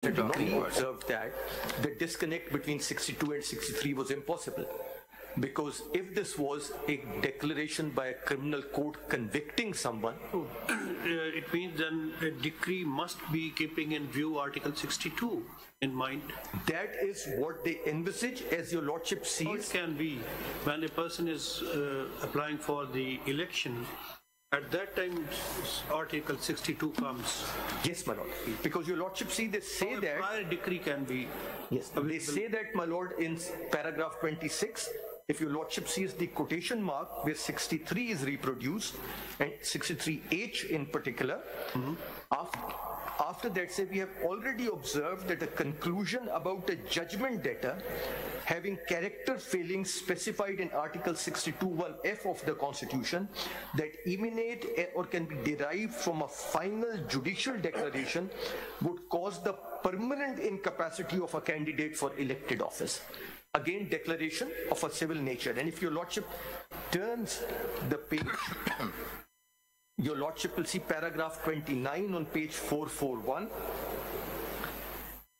decree observed that the disconnect between 62 and 63 was impossible. Because if this was a declaration by a criminal court convicting someone, it means then a decree must be keeping in view Article 62 in mind. That is what they envisage, as your lordship sees. How it can be when a person is applying for the election. At that time, Article 62 comes. Yes, my lord. Because your lordship see, they say that prior decree can be. Yes, they say that, my lord, in paragraph 26. If your lordship sees the quotation mark where 63 is reproduced, and 63H in particular, after that say we have already observed that the conclusion about a judgment debtor having character failings specified in Article 62(1)(f) of the Constitution that emanate or can be derived from a final judicial declaration would cause the permanent incapacity of a candidate for elected office. Again, declaration of a civil nature. And if your lordship turns the page, your lordship will see paragraph 29 on page 441.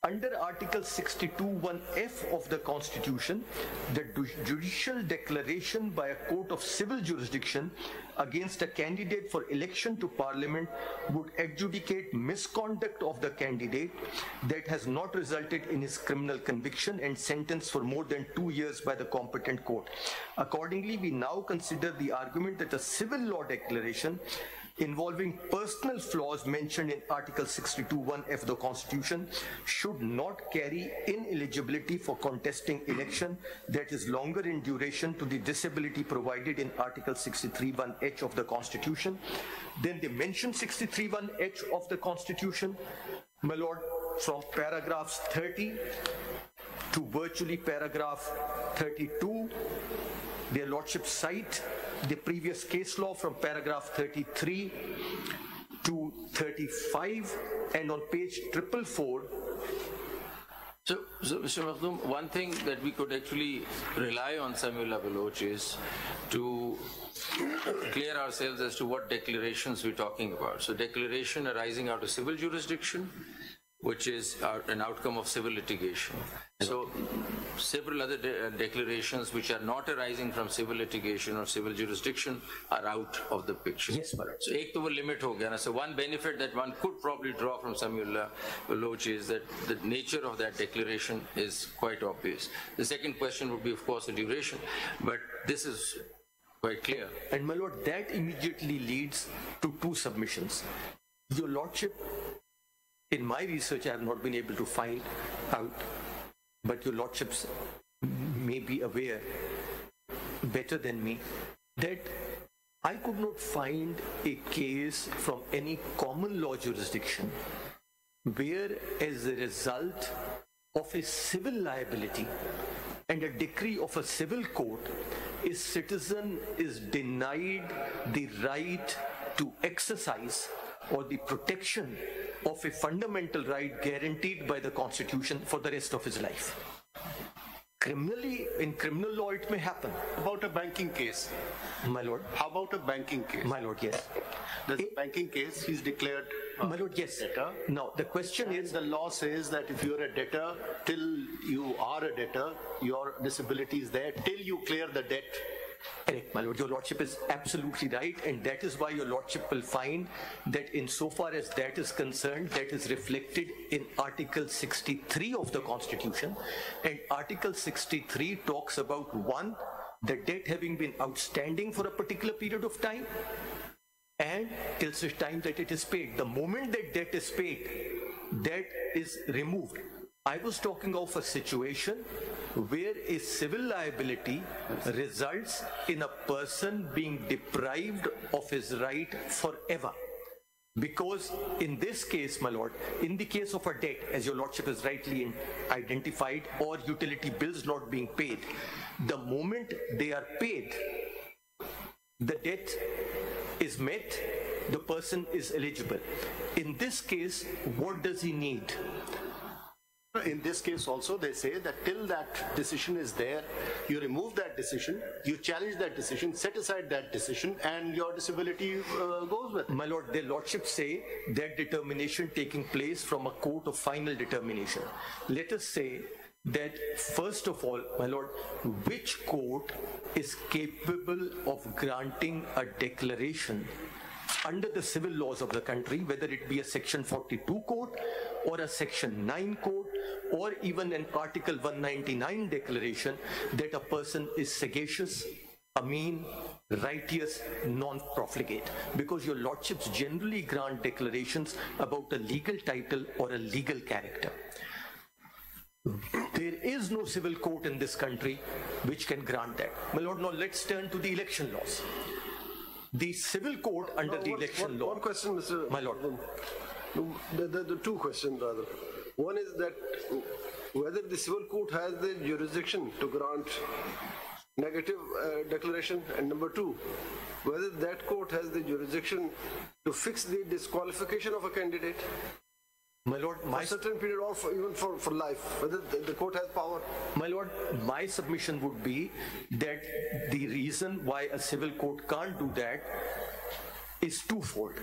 Under Article 62(1)(f) of the Constitution, the judicial declaration by a court of civil jurisdiction against a candidate for election to Parliament would adjudicate misconduct of the candidate that has not resulted in his criminal conviction and sentence for more than 2 years by the competent court. Accordingly, we now consider the argument that a civil law declaration involving personal flaws mentioned in Article 62(1)(f) of the Constitution should not carry ineligibility for contesting election that is longer in duration to the disability provided in Article 63(1)(h) of the Constitution. Then they mention 63(1)(h) of the Constitution, my lord, from paragraphs 30 to virtually paragraph 32. Their lordship cite the previous case law from paragraph 33 to 35, and on page 444. So Mr. Makhdoom, one thing that we could actually rely on Samiullah Baloch is to clear ourselves as to what declarations we're talking about. So declaration arising out of civil jurisdiction, which is an outcome of civil litigation. So several other declarations which are not arising from civil litigation or civil jurisdiction are out of the picture. Yes, madam. So ek to wo limit ho gaya na. So one benefit that one could probably draw from Samiullah Baloch is that the nature of that declaration is quite obvious. The second question would be, of course, the duration, but this is quite clear. And my lord, that immediately leads to two submissions. Your lordship, in my research, I have not been able to find out, but your lordships may be aware better than me that I could not find a case from any common law jurisdiction where, as a result of a civil liability and a decree of a civil court, a citizen is denied the right to exercise or the protection of a fundamental right guaranteed by the Constitution for the rest of his life. Criminally, in criminal law, it may happen. About a banking case. My lord. How about a banking case? My lord, yes. The banking case, he's declared my lord, yes. debtor. Now, the question is, the law says that if you're a debtor, till you are a debtor, your disability is there, till you clear the debt. Correct, my lord. Your lordship is absolutely right, and that is why your lordship will find that insofar as that is concerned, that is reflected in Article 63 of the Constitution. And Article 63 talks about, one, the debt having been outstanding for a particular period of time, and till such time that it is paid. The moment that debt is paid, debt is removed. I was talking of a situation where a civil liability results in a person being deprived of his right forever. Because in this case, my lord, in the case of a debt, as your lordship has rightly identified, or utility bills not being paid, the moment they are paid, the debt is met, the person is eligible. In this case, what does he need? In this case also, they say that till that decision is there, you remove that decision, you challenge that decision, set aside that decision, and your disability goes with it. My lord, their lordships say that determination taking place from a court of final determination. Let us say that first of all, my lord, which court is capable of granting a declaration under the civil laws of the country, whether it be a section 42 court or a section 9 court or even an article 199 declaration, that a person is sagacious, ameen, righteous, non-profligate? Because your lordships generally grant declarations about a legal title or a legal character. There is no civil court in this country which can grant that. My lord, now let's turn to the election laws. The civil court under the election law. One question, Mr. My lord. The two questions rather. One is that whether the civil court has the jurisdiction to grant negative declaration, and number two, whether that court has the jurisdiction to fix the disqualification of a candidate. My lord, for a certain period or even for life, whether the court has power. My lord, my submission would be that the reason why a civil court can't do that is twofold.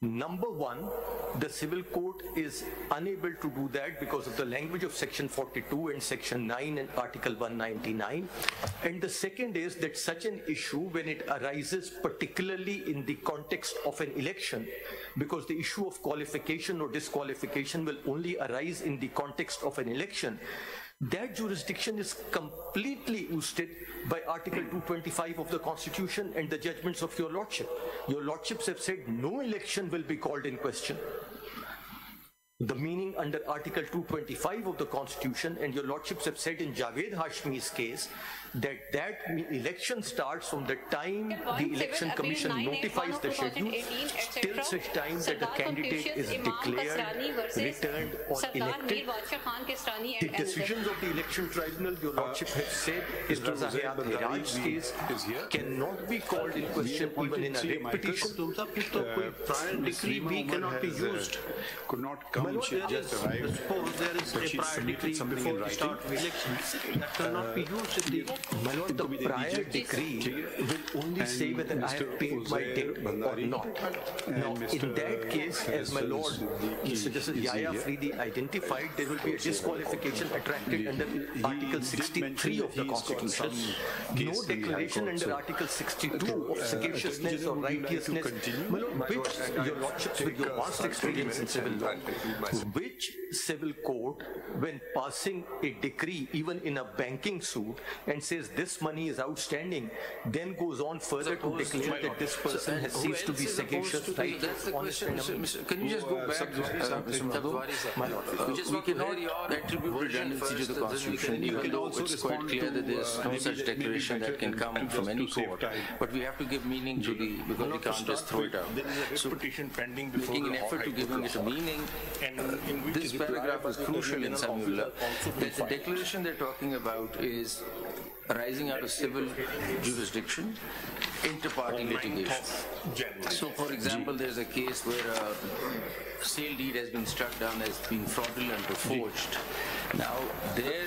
Number one, the civil court is unable to do that because of the language of section 42 and section 9 and article 199. And the second is that such an issue, when it arises particularly in the context of an election, because the issue of qualification or disqualification will only arise in the context of an election, that jurisdiction is completely ousted by Article 225 of the Constitution and the judgments of your lordship. Your lordships have said no election will be called in question. The meaning under Article 225 of the Constitution, and your lordships have said in Javed Hashmi's case that election starts from the time the election commission notifies the schedule till such time that the candidate is declared, returned or elected. The decisions of the election tribunal, your lordship has said in Raza Hayat Hiraj's case, cannot be called in question even in a writ petition. Prior decree B cannot be used. Could not come. Suppose there is a prior decree before the start of elections that cannot be used in the. My lord, the prior decree will only say whether I have paid my debt or not. Now, in that case, as my lord, Mr. Justice Yahya Afridi identified, there will be a disqualification attracted under Article 63 of the Constitution. No declaration under Article 62 of sagaciousness or righteousness. My lord, which your lordships, with your vast experience in civil law, which civil court, when passing a decree, even in a banking suit, and says this money is outstanding, then goes on further to declare that this person has ceased to be sagacious, righteous, honest, and Can you just go back, Mr. Mazaaq? We cannot attribute redundancy to the Constitution, even though it's quite clear that there's no such declaration that can come from any court. But we have to give meaning to the, because we can't just throw it out. So, making an effort to giving it a meaning, this paragraph is crucial in Samuel, that the declaration they're talking about is arising out of civil jurisdiction, inter-party litigation. So, for example, there's a case where a sale deed has been struck down as being fraudulent or forged. Now, there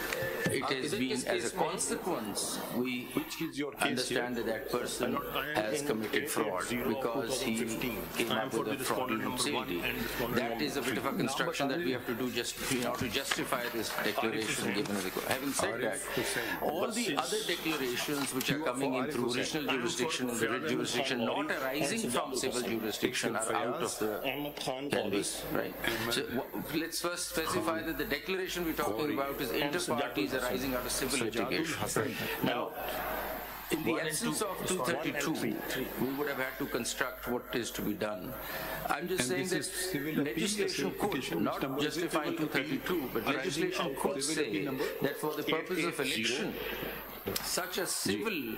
it has been, as a consequence, we understand that that person has committed fraud because he came up with a fraudulent sale deed. That is a bit of a construction that we have to do just to justify this declaration given as a court. Having said that, all the other declarations which are coming in through original jurisdiction and the writ jurisdiction not arising from civil jurisdiction are out of the canvas, right? So let's first specify that the declaration we're talking about is inter-parties arising out of civil litigation. Now, in the absence of 232, we would have had to construct what is to be done. I'm just saying that legislation could, not justifying 232, but legislation could say that for the purpose of election, such a civil,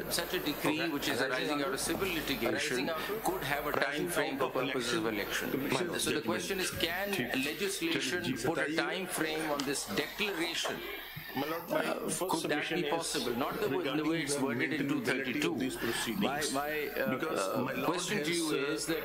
such a decree which is arising out of civil litigation could have a time frame for purposes of election. So the question is, can legislation put a time frame on this declaration Could that be possible? Not the way it's worded in 232. My question to you is that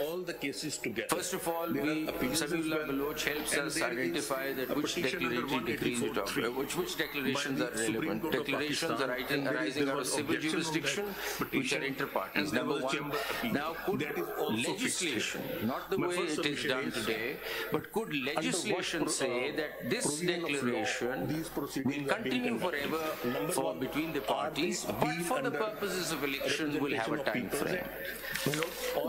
all the cases together. First of all, Sabiullah Baloch helps us identify that which declaratory decrees we talk about, which declarations are relevant. Declarations arising out of civil jurisdiction, which are inter-parties. Number one. Now, could legislation, not the way it is done today, but could legislation say that this declaration will continue forever between the parties, but for the purposes of election will have a time frame?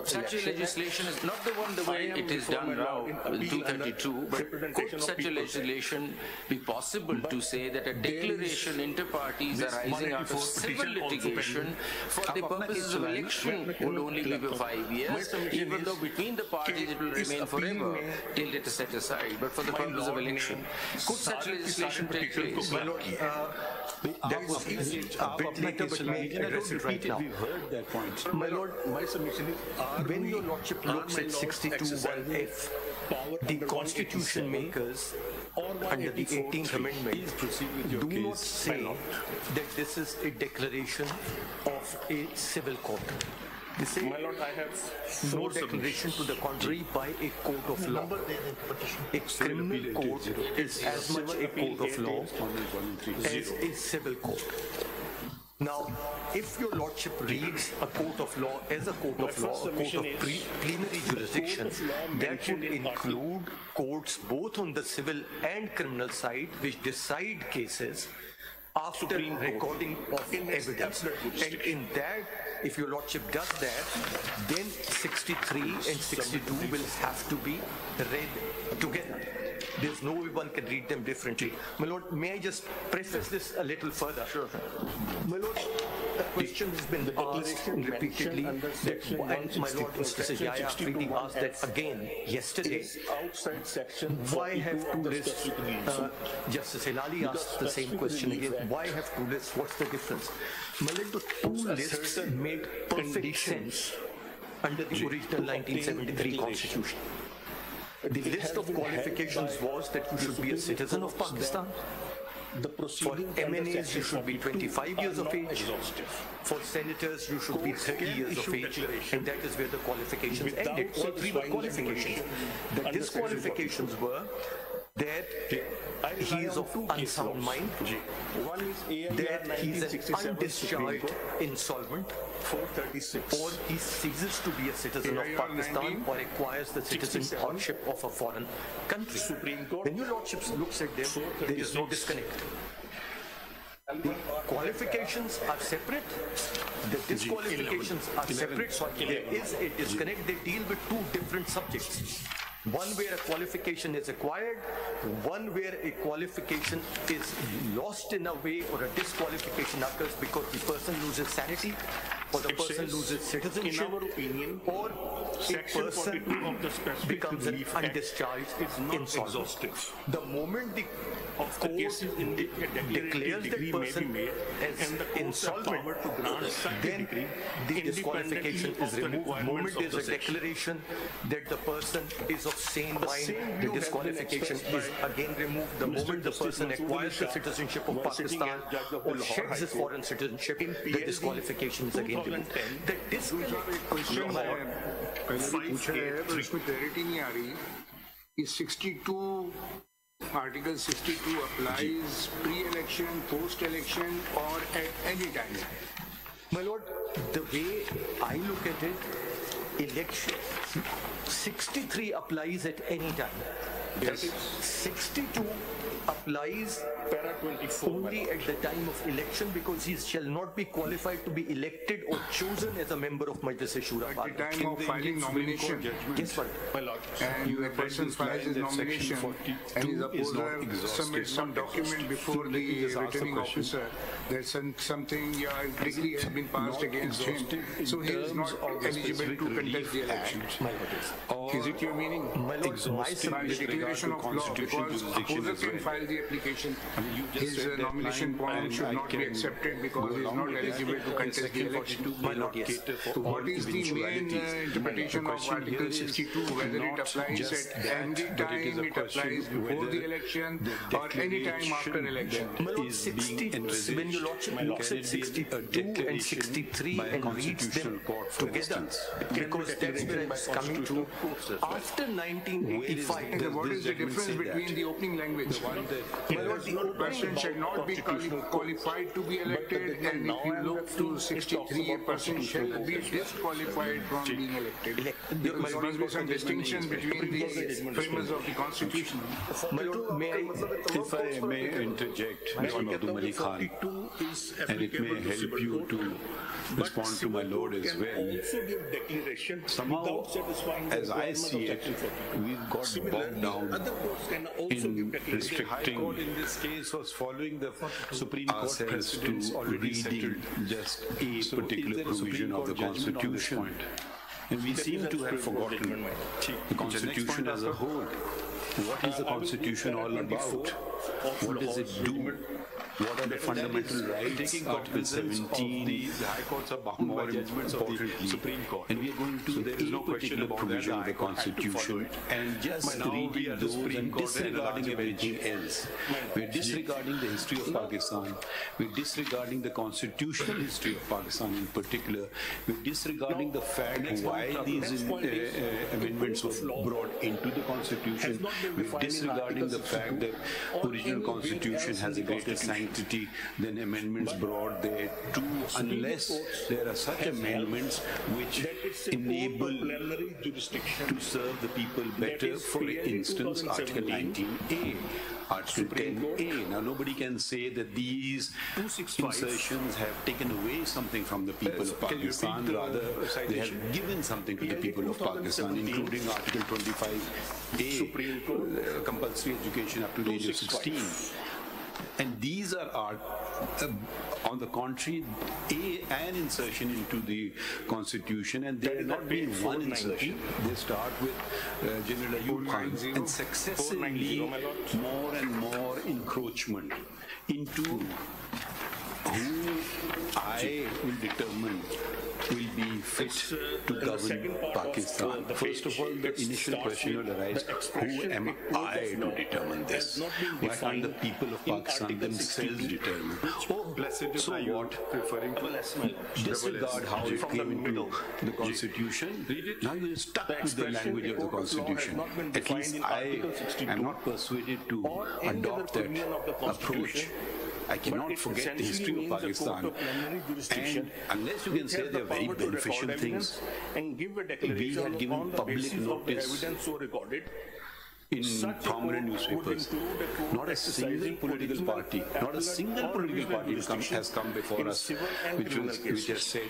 Such a legislation is not the way it is done now in 232, but could such a legislation be possible to say that a declaration inter-parties arising out of civil litigation for the purposes of election would only be for 5 years, even though between the parties it will remain forever till it is set aside, but for the purpose of election? Could such legislation take place? That was a bit later, but may I address it right now? We've heard that point. My Lord, my submission is, when your Lordship looks at 62(1)(f), the constitution makers under the 18th Amendment do not say that this is a declaration of a civil court. They say, My Lord, I have no declaration to the contrary by a court of law. A criminal court is as much a court of law as a civil court. Now, if your Lordship reads a court of law as a court of law, a court of plenary jurisdiction, that would include courts both on the civil and criminal side which decide cases after recording of evidence. And in that, if your Lordship does that, then 63 and 62 will have to be read together. There's no way one can read them differently. My Lord, may I just preface this a little further? Sure. My Lord, the question has been asked repeatedly, and my Lord, Mr. Yahya Afridi asked that again yesterday. Why have two lists? Justice Hilali asked the same question again. Why have two lists? What's the difference? My Lord, the two lists made perfect sense under the original 1973 Constitution. The list of qualifications was that you should be a citizen of Pakistan. For MNAs, you should be 25 years of age. For senators, you should be 30 years of age. And that is where the qualifications ended. All three were qualifications. The disqualifications were that he is of unsound mind, that he is an undischarged insolvent, or he ceases to be a citizen of Pakistan or acquires the citizenship of a foreign country. When your Lordship looks at them, there is no disconnect. The qualifications are separate, the disqualifications are separate, so there is a disconnect. They deal with two different subjects. One where a qualification is acquired, one where a qualification is lost in a way, or a disqualification occurs because the person loses sanity, or the person loses citizenship, or a person becomes an undischarged insolvent. The moment the court declares that person as insolvent, then the disqualification is removed. The moment there is a declaration that the person is of sane mind, the disqualification is again removed. The moment the person acquires the citizenship of Pakistan or sheds his foreign citizenship, the disqualification is again removed. The disqualification clarity नहीं आ रही कि 62 Article 62 applies pre-election, post-election, or at any time. My Lord, the way I look at it, election 63 applies at any time. Yes. 62 applies only at the time of election, because he shall not be qualified to be elected or chosen as a member of Majlis Shura. At the time of filing nomination, yes, my Lord. And the person files his nomination and his opposer submits some document before the returning officer that something decree has been passed against him, so he is not eligible to contest the elections. Is it your meaning? My Lord, my submission declaration of law because opposer can file the application. His nomination point should not be accepted because he is not eligible to contest the election. So what is the main interpretation of Article 62, whether it applies at any time, it applies before the election or any time after election? When you looks at 62 and 63 and reads them together, because that's where I was coming to. After 1985, What is the difference between the opening language? The person shall not be qualified to be elected, and if you look to 63, a person shall be disqualified from being elected. There must be some distinction between the framers of the Constitution. If I may interject, Mr. Mahdum Ali Khan, and it may help you to respond to my Lord as well. Somehow, as I see it, we've got bogged down in restricting following the Supreme Court precedents to reading just a particular provision of the Constitution. And we seem to have forgotten the Constitution as a whole. What is the Constitution all about? What does it do? What are the fundamental rights? Article 17, the High Courts are bound by judgments of the Supreme Court. And we are going to there is no particular provision of the Constitution and just reading those and disregarding everything else. We're disregarding the history of Pakistan. We're disregarding the constitutional history of Pakistan in particular. We're disregarding the fact why these amendments were brought into the Constitution. We're disregarding the fact that original Constitution has a greater sanctity than amendments brought there too, unless there are such amendments which enable to serve the people better. For instance, Article 19A, Article 10A. Now, nobody can say that these insertions have taken away something from the people of Pakistan. Rather, they have given something to the people of Pakistan, including Article 25A, compulsory education up to the age of 16. And these are, on the contrary, an insertion into the Constitution, and there has not been one insertion. They start with General Ayub Khan, and successively more and more encroachment into who I will determine will be fit to govern Pakistan. First of all, the initial question will arise, who am I to determine this? Why can't the people of Pakistan themselves determine? Oh, so what? Disregard how it came into the Constitution. Now you're stuck with the language of the Constitution. At least I am not persuaded to adopt that approach. I cannot forget the history of Pakistan. And unless you can say they are very beneficial things, we had given public notice in prominent newspapers. Not a single political party has come before us which has said,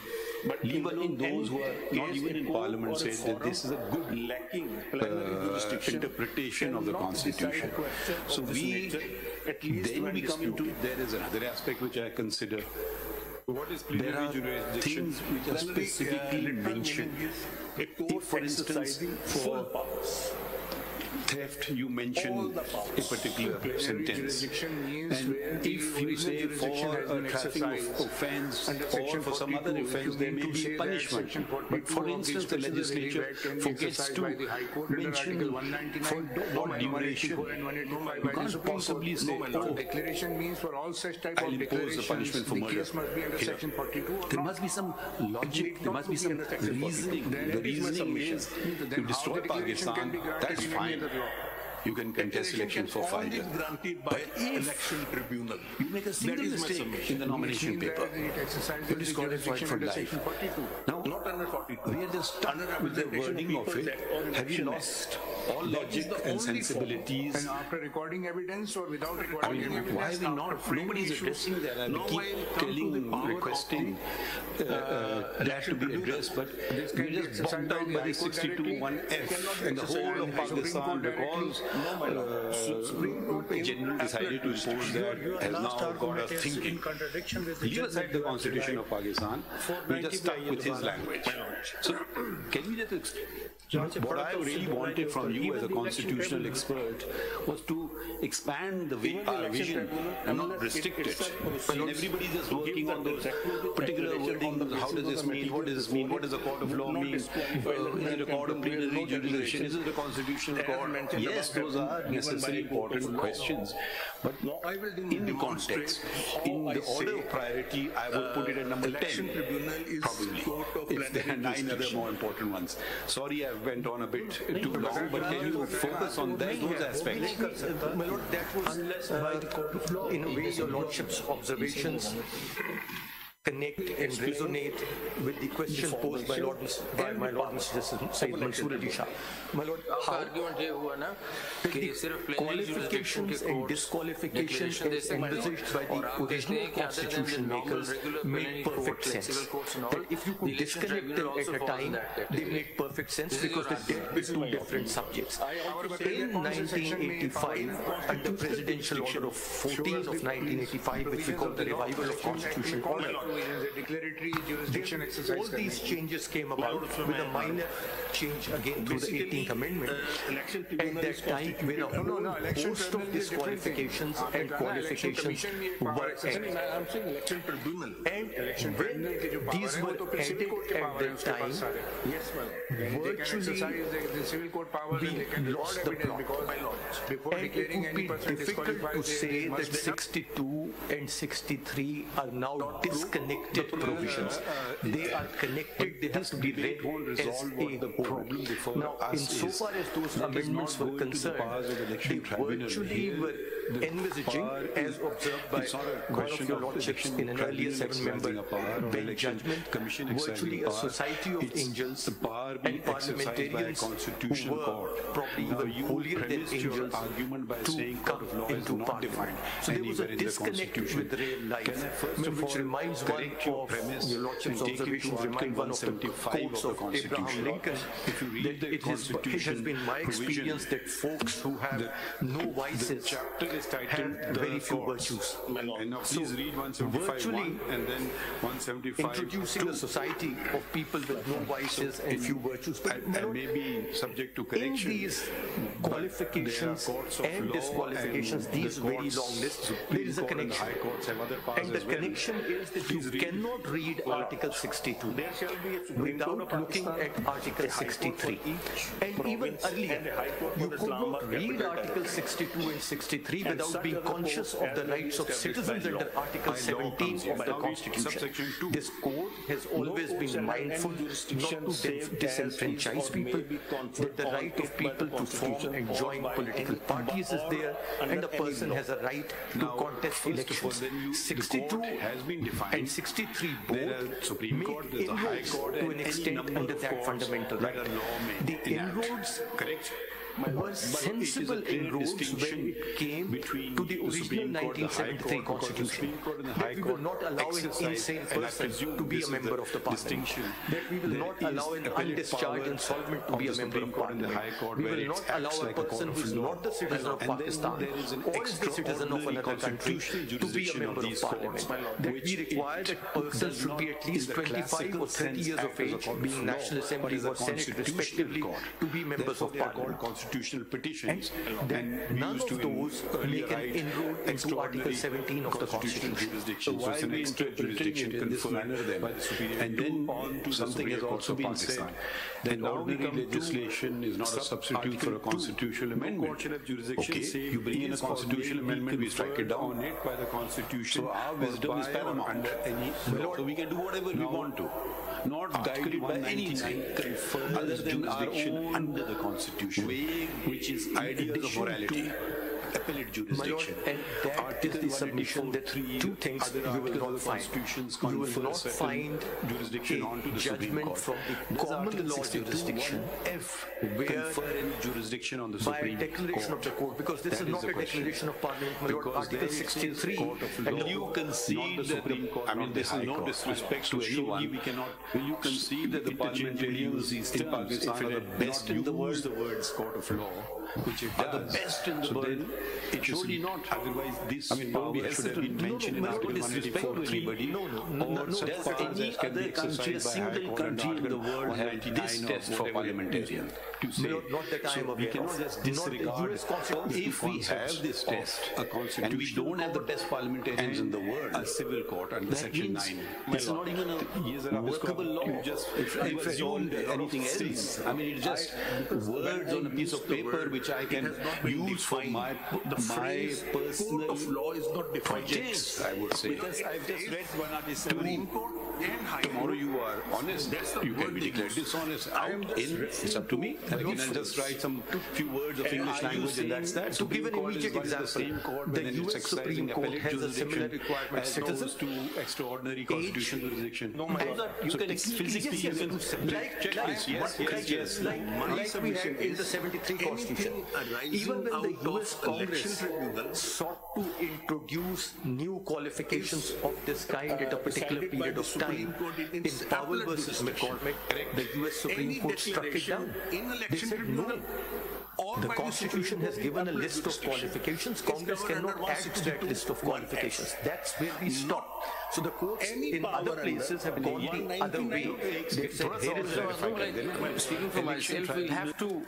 leave alone those who are not even in Parliament, said that this is a good interpretation of the Constitution. So then we come into, there is another aspect which I consider. There are things which are specifically mentioned. If, for instance, for theft, you mention a particular sentence. And if you say for a traffic offense or for some other offense, there may be punishment. But for instance, the legislature forgets to mention for what duration. You can't possibly say, oh, declaration means for all such type I'll of impose the punishment for murder. There must be some logic, there must be some reasoning. The reasoning is to destroy Pakistan, that's fine. You can contest elections for 5 years. But if you make a single mistake in the nomination paper, you're disqualified for life. Now, we are just stuck with the wording of it. Have you lost all logic and sensibilities? And after recording evidence or without recording evidence? Why are we not? Nobody is addressing that. I keep requesting that to be addressed, but we're just bogged down by the 62(1)(f), and the whole of Pakistan, because the general decided to impose that, has now got us thinking. Leave aside the Constitution of Pakistan, we're just stuck with his language. So, can you just explain? What I really wanted from you as a constitutional expert was to expand the vision and not restrict it. And everybody's just working on those particular wordings. How does this mean? What does this mean? What does a court of law mean? Is it a court of plenary jurisdiction? Is it a constitutional court? Yes, those are necessarily important questions. But in the context, in the order of priority, I would put it at number 10, probably, if there are 9 other more important ones. Sorry, I went on a bit too long, but can you focus on those aspects? My Lord, that was by the court of law. In a way, your Lordship's observations connect and resonate with the question posed by my Lord Mr. Sayyid Mansoor Ali Shah. My Lord, how qualifications and disqualifications as envisaged by the original constitution makers make perfect sense. That if you could disconnect them at a time, they make perfect sense because they deal with 2 different subjects. In 1985, under Presidential Order of 14th of 1985, which we call the Revival of Constitutional Order, declaratory jurisdiction exercise. All these changes came about with a minor change again through the 18th Amendment. At that time, when a whole host of disqualifications and qualifications were added. And when these were added at that time, virtually we lost the plot. And it would be difficult to say that 62 and 63 are now disconnected provisions. They are connected, they have to be read as a whole. Now, insofar as those amendments were concerned, they virtually were envisaging, as observed by one of your Lordships in an earlier 7-member bench judgment, virtually a society of angels and parliamentarians who were probably even holier than angels to come into parliament. So there was a disconnect with real life, which reminds one of your Lordship's observations, remind one of the quotes of Abraham Lincoln, that it has been my experience that folks who have no vices have very few virtues. So virtually introducing a society of people with no vices and few virtues, but maybe subject to correction. In these qualifications and disqualifications, these very long lists, there is a connection. And the connection is that you cannot read Article 62 without looking at Article 63. And even earlier, you could not read Article 62 and 63 without being conscious of the rights of citizens under Article 17 of the Constitution. This court has always been mindful not to disenfranchise people, that the right of people to form and join political parties is there, and a person has a right to contest elections. 62 and 63 both make inroads to an extent under that fundamental right. The inroads were sensible inroads when it came to the original 1973 Constitution, that we will not allow an insane person to be a member of the Parliament, that we will not allow an undischarged insolvent to be a member of Parliament, we will not allow a person who is not the citizen of Pakistan or is the citizen of another country to be a member of Parliament, that we require that persons should be at least 25 or 30 years of age, being National Assembly or Senate respectively, to be members of Parliament. Constitutional petitions, and none of those make an inroad into Article 17 of the Constitution. So it's an extra jurisdiction conferred by the Superior. And then something has also been said that ordinary legislation is not a substitute for a constitutional amendment. Okay, you bring in a constitutional amendment, we strike it down by the Constitution. So our wisdom is paramount. So we can do whatever we want to, not guided by anything other than our own under the Constitution, which is ideas of morality. Appellate jurisdiction. And that is the submission that 2 things you will not find. You will not find jurisdiction onto the judgment from the common law jurisdiction where jurisdiction on the by Supreme declaration of the court, because this is not a declaration of Parliament, my Lord, Article 63. And you concede that I mean, this is no disrespect to anyone. We cannot. Will you concede that the parliamentarians in Pakistan are the best in the world? The words court of law, which are the best in the world. Surely not. Otherwise, this power should have been mentioned in Article 184 to anybody. Or such powers as can be exercised by High Court under Article 199 for parliamentarians. To say, so we cannot just disregard. If we have this test, and we don't have the best parliamentarians in the world, a civil court under Section 9, it's not even a workable law. If assumed anything else, I mean, it's just words on a piece of paper which I can use for my personal court of law is not defined. projects, I would say. Because I've just read one article. Tomorrow you are honest, you can be declared dishonest. Out, in, it's up to me. And again, I'll just write some few words of English language and that's that. To give an immediate example, the US Supreme Court has a similar requirement. Citizens to extraordinary constitutional jurisdiction. You can physically like we had in the 73 Constitution. Even when the US Congress sought to introduce new qualifications of this kind at a particular period of time, in Powell versus McCormick, the US Supreme Court struck it down. They said no. The Constitution has given a list of qualifications. Congress cannot add to that list of qualifications. That's where we stop. So the courts in other places have gone the other way. They've said, here is speaking for myself, we'll have to,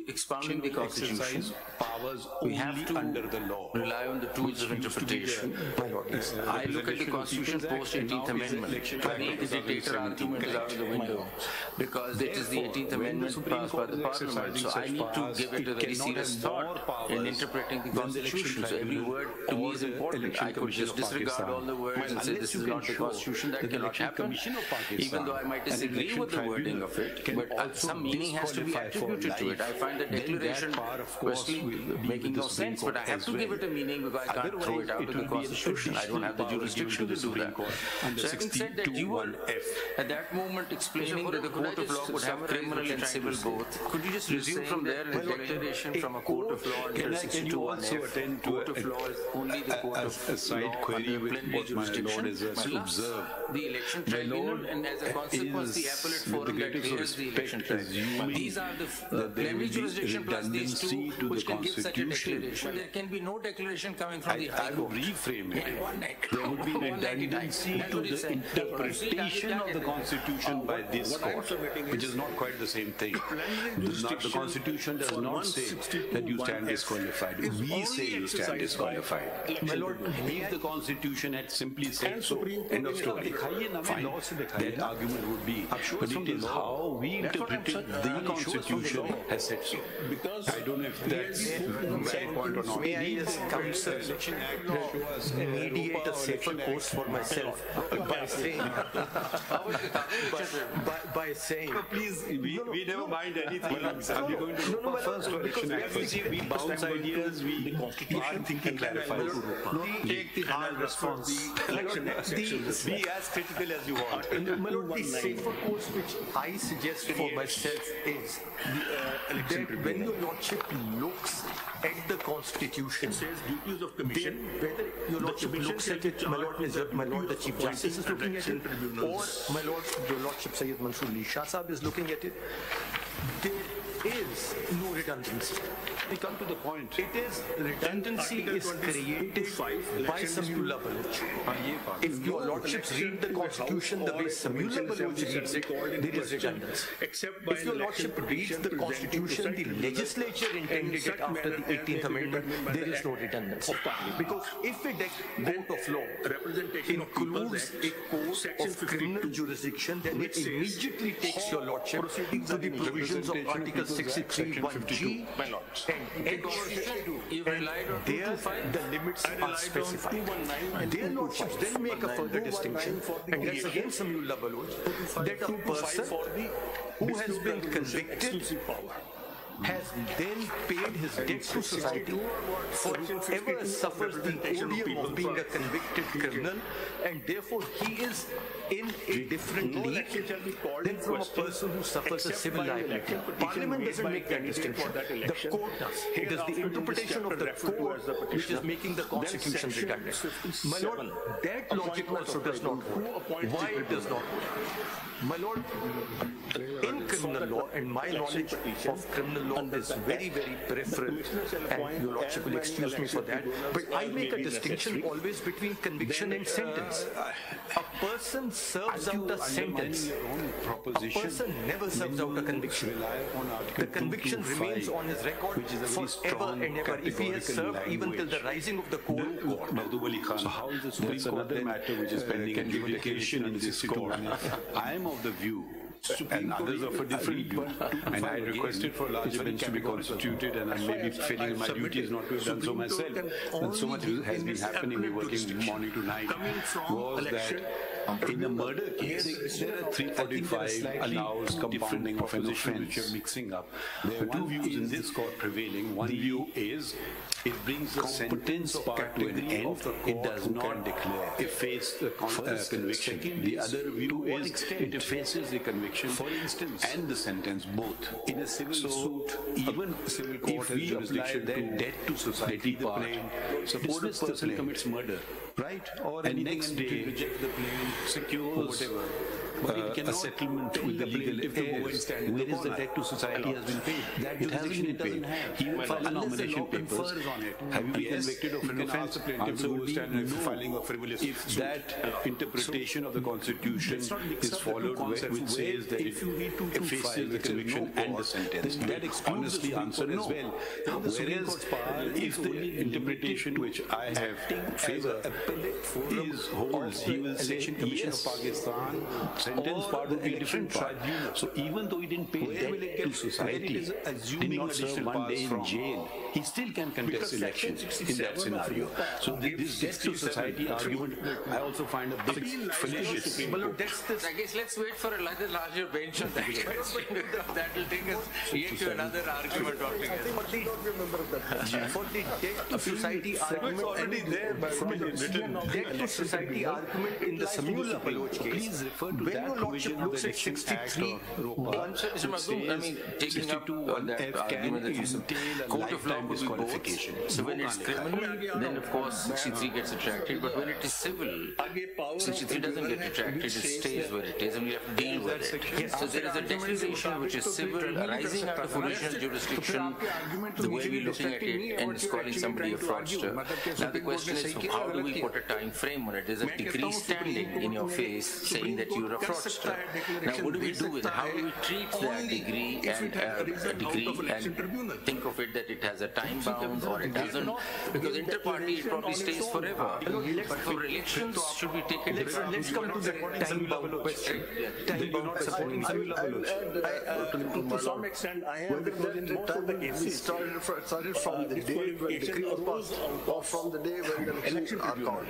expounding the Constitution, powers we have to under the law. Rely on the tools of interpretation. I look at the Constitution post 18th Amendment. For me, the dictator argument is out of the window because it is the 18th Amendment passed by the Parliament. So I need to give it a very serious thought in interpreting the Constitution. So every word to me is important. I could just disregard all the words and say this is not the Constitution. That cannot happen. Even though I might disagree with the wording of it, but some meaning has to be attributed to it. I find the declaration personally making no sense, but I have to give it a meaning because I can't throw it out of the Constitution. I don't have the jurisdiction to do that. So having said that, you were at that moment explaining that the court of law would have criminal and civil both. Could you just resume from there in a declaration from a court of law under 62(1)(f)? Court of law is only the court of law under plenary jurisdiction. Plus the election tribunal, and as a consequence, the appellate forum that hears the election tribunal. These are the plenary jurisdiction plus these two, which can give such a declaration. There can be no declaration coming from the High Court. Reframe it. There would be redundancy to the interpretation of the Constitution by this court, which is not quite the same thing. The Constitution does not say that you stand disqualified. We say you stand disqualified. My Lord, if the Constitution had simply said so, end of story, fine, that argument would be. But it is how we interpreted the Constitution has said so. I don't know if that's my point or not. May I as counsel mediate a safer course for myself by saying please, we never mind anything. We're going to first election act first. We bounce ideas, we are thinking clarified. Take the Haal response. Election act section. Be as critical as you want. My Lord, the safer course which I suggest for myself is that when your Lordship looks at the Constitution, It says duties of commission. whether your Lordship looks at it, my Lord, the Chief Justice is looking at it, or my Lord, your Lordship Sayyid Mansoor Ali Shah Sahab is looking at it, there is no redundancy. We come to the point. It is redundancy is created by Samuel Baloch. If your Lordships read the Constitution the way Samuel Baloch reads it, there is redundancy. If your Lordship reads the Constitution, the legislature intended it after the 18th Amendment, there is no redundancy. Because if a court of law includes a court of criminal jurisdiction, then it immediately takes your Lordship to the provisions of Article 63(1)(g) and H, and there the limits are specified. Their Lordships then make a further distinction, and that's again Samuel Baloch, that a person who has been convicted has then paid his debt to society, forever suffers the odium of being a convicted criminal, and therefore he is in a different league than from a person who suffers a civil liability. Parliament doesn't make that distinction. The court does. It is the interpretation of the court which is making the Constitution redundant. My Lord, that logic also does not hold. Why it does not hold? My Lord, in criminal law, and my knowledge of criminal law is very, very peripheral, and your Lordship will excuse me for that. But I make a distinction always between conviction and sentence. A person serves out a sentence. A person never serves out a conviction. The conviction remains on his record forever and ever. If he has served even till the rising of the court. So how is the Supreme Court another matter which is pending adjudication in this court? I am of the view, and others of a different view, and I requested for a larger bench to be constituted, and I may be failing my duties not to have done so myself. And so much has been happening, we're working morning to night, was that in a murder case, there are 345 allows compounding of an offense which you're mixing up. There are two views in this court prevailing. One view is it brings the sentence part to an end, it does not efface the conviction. The other view is it effaces the conviction and the sentence both. In a civil suit, even civil court has jurisdiction to debt to society part. Suppose this person commits murder, right? Or and next day reject the claim, secures a settlement with the legal heirs. Where is the debt to society has been paid? It hasn't been paid. He will file nomination papers. Have you been convicted of an offence? Answer would be no. Filing a frivolous. If that interpretation of the Constitution is followed, which says that it effaces the conviction and the sentence, that honestly answer as well. Whereas if the interpretation which I have favor is holds, he will say Commission of Pakistan sentence part will be a different tribunal. So even though he didn't pay debt to society, did not serve 1 day in jail, he still can contest elections in that scenario. So this debt to society argument, I also find a bit fallacious. I guess let's wait for a larger bench on that question. That will take us yet to another argument altogether. For the debt to society argument, already there from the written debt to society argument in the Samuel Baloch case, when your Lordship looks at 63, Mr. Mazaaq, I mean, taking up that argument that you said, court of law could be both. So when it's criminal, then of course 63 gets attracted, but when it is civil, 63 doesn't get attracted, it stays where it is, and we have to deal with it. So there is a declaration which is civil, arising out of original jurisdiction, the way we're looking at it, and it's calling somebody a fraudster. Now the question is, how do we put a time frame on it? There's a decree standing in your face saying that you're a fraudster. Now what do we do with it? How do we treat that degree and think of it that it has a time bound or it doesn't? Because inter-party it probably stays forever. But for elections, should we take a different? Let's come to the time bound question. Time bound question. To some extent, I have started from the day when the decree was passed, or from the day when the elections are called.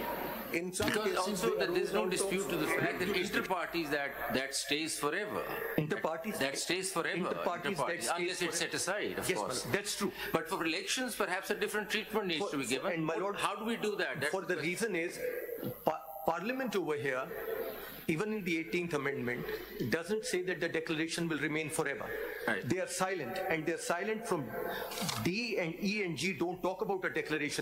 Because also that there is no dispute to the fact that inter-parties that stays forever. Inter-parties that stays forever. Inter-parties, unless it's set aside, of course. That's true. But for elections, perhaps a different treatment needs to be given. And my lord, how do we do that? For the reason is, Parliament over here, even in the 18th Amendment, doesn't say that the declaration will remain forever. Right. They are silent, and they're silent from D and E and G don't talk about a declaration.